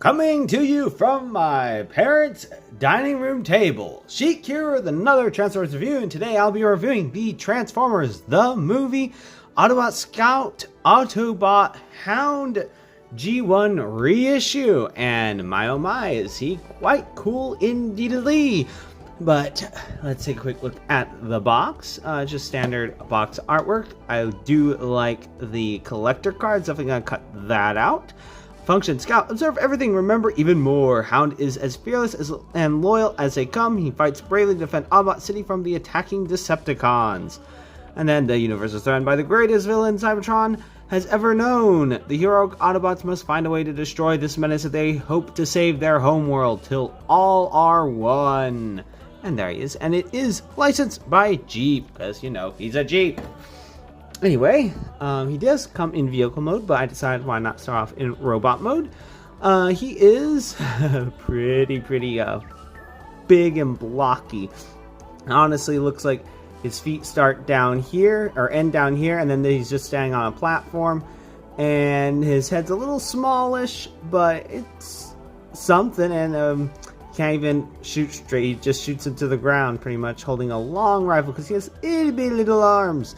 Coming to you from my parents' dining room table, Sheik here with another Transformers review, and today I'll be reviewing the Transformers the movie, Autobot Scout, Autobot Hound, G1 reissue, and my oh my, is he quite cool indeedly. But let's take a quick look at the box. Just standard box artwork. I do like the collector cards, definitely gonna cut that out. Function: Scout, observe everything, remember even more. Hound is as fearless and loyal as they come. He fights bravely to defend Autobot City from the attacking Decepticons. And then the universe is threatened by the greatest villain Cybertron has ever known. The heroic Autobots must find a way to destroy this menace if they hope to save their homeworld till all are one. And there he is, and it is licensed by Jeep, because you know he's a Jeep. Anyway, he does come in vehicle mode, but I decided why not start off in robot mode. He is pretty big and blocky. Honestly, looks like his feet start down here, or end down here, and then he's just standing on a platform. And his head's a little smallish, but it's something, and can't even shoot straight. He just shoots into the ground, pretty much, holding a long rifle, because he has itty bitty little arms.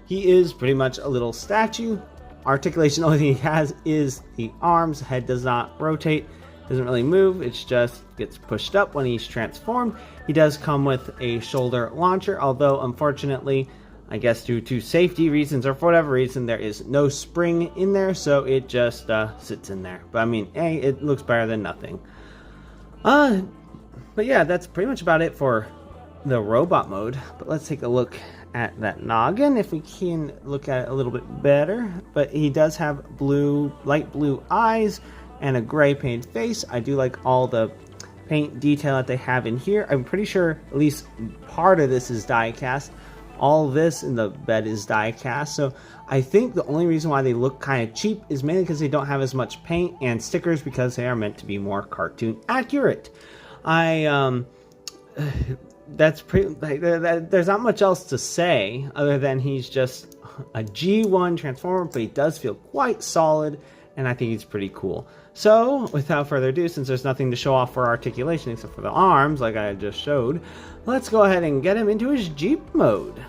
He is pretty much a little statue. Articulation, the only thing he has is the arms. Head does not rotate, doesn't really move. It just gets pushed up when he's transformed. He does come with a shoulder launcher, although unfortunately, I guess due to safety reasons or for whatever reason, there is no spring in there, so it just sits in there. But I mean, hey, it looks better than nothing. But yeah, that's pretty much about it for the robot mode. But let's take a look at that noggin, if we can look at it a little bit better. But he does have light blue eyes and a gray paint face. I do like all the paint detail that they have in here. I'm pretty sure at least part of this is die cast. All this in the bed is die cast, so I think the only reason why they look kind of cheap is mainly because they don't have as much paint and stickers, because they are meant to be more cartoon accurate. That's pretty. There's not much else to say other than he's just a G1 Transformer, but he does feel quite solid, and I think he's pretty cool. So, without further ado, since there's nothing to show off for articulation except for the arms, like I just showed, let's go ahead and get him into his Jeep mode.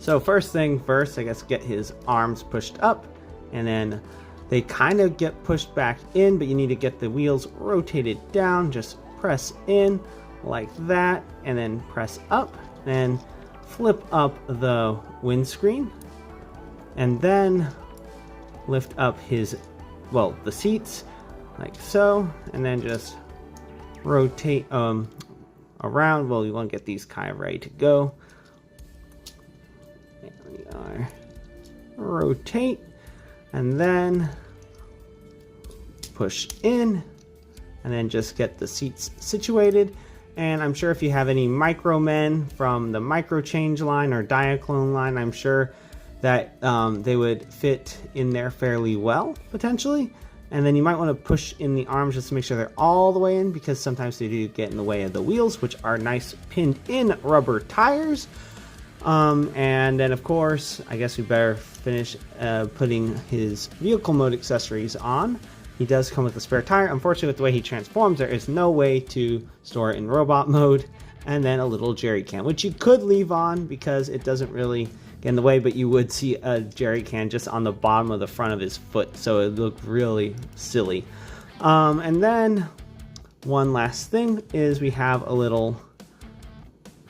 So first thing first, I guess get his arms pushed up, and then they kind of get pushed back in, but you need to get the wheels rotated down. Just press in like that, and then press up, and flip up the windscreen, and then lift up his, well, the seats, like so, and then just rotate around. Well, you want to get these kind of ready to go. There we are. Rotate, and then push in, and then just get the seats situated. And I'm sure if you have any micro men from the micro change line or Diaclone line, I'm sure that they would fit in there fairly well, potentially. And then you might want to push in the arms just to make sure they're all the way in, because sometimes they do get in the way of the wheels, which are nice pinned in rubber tires. And then of course, I guess we better finish putting his vehicle mode accessories on. He does come with a spare tire. Unfortunately, with the way he transforms, there is no way to store it in robot mode. And then a little jerry can, which you could leave on because it doesn't really get in the way, but you would see a jerry can just on the bottom of the front of his foot, so it looked really silly. And then one last thing is we have a little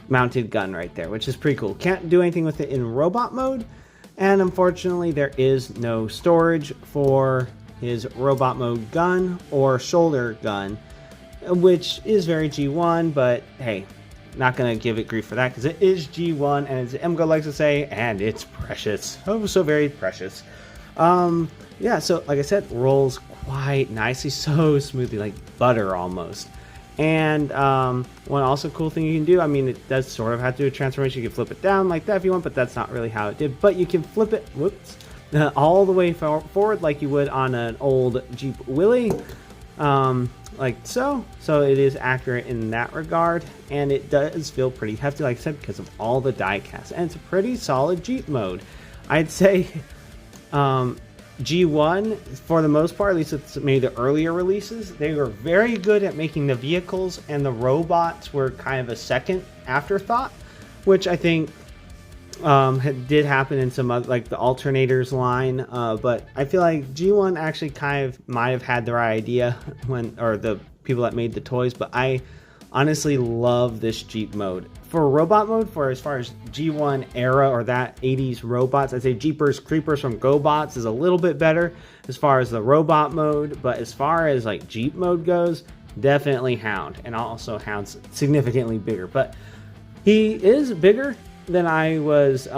mounted gun right there, which is pretty cool. Can't do anything with it in robot mode, and unfortunately there is no storage for his robot mode gun or shoulder gun, which is very G1, but hey, not gonna give it grief for that because it is G1, and as Emgo likes to say, and it's precious. Oh, so very precious. Yeah, so like I said, rolls quite nicely, so smoothly, like butter almost. And one also cool thing you can do, I mean, it does sort of have to do a transformation. You can flip it down like that if you want, but that's not really how it did. But you can flip it, whoops, all the way forward like you would on an old Jeep Willy, like so. So it is accurate in that regard, and it does feel pretty hefty, like I said, because of all the die cast, and it's a pretty solid Jeep mode. I'd say G1, for the most part, at least it's maybe the earlier releases, they were very good at making the vehicles, and the robots were kind of a second afterthought, which I think did happen in some other, like the alternators line, but I feel like G1 actually kind of might have had the right idea or the people that made the toys, but I honestly love this Jeep mode. For robot mode, for as far as G1 era or that 80s robots, I'd say Jeepers Creepers from GoBots is a little bit better as far as the robot mode, but as far as like Jeep mode goes, definitely Hound, and also Hound's significantly bigger, but he is bigger than I was,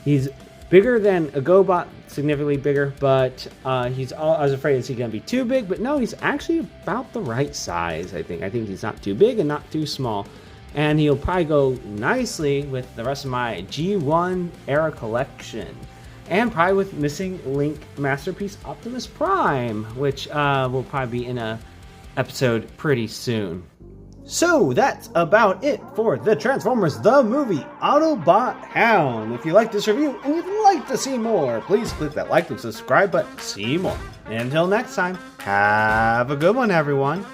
he's bigger than a GoBot, significantly bigger, but I was afraid is he going to be too big, but no, he's actually about the right size, I think. I think he's not too big and not too small, and he'll probably go nicely with the rest of my G1 era collection, and probably with Missing Link Masterpiece Optimus Prime, which will probably be in a episode pretty soon. So that's about it for the Transformers the movie Autobot Hound. If you like this review and you'd like to see more, please click that like and subscribe button to see more. And until next time, have a good one, everyone.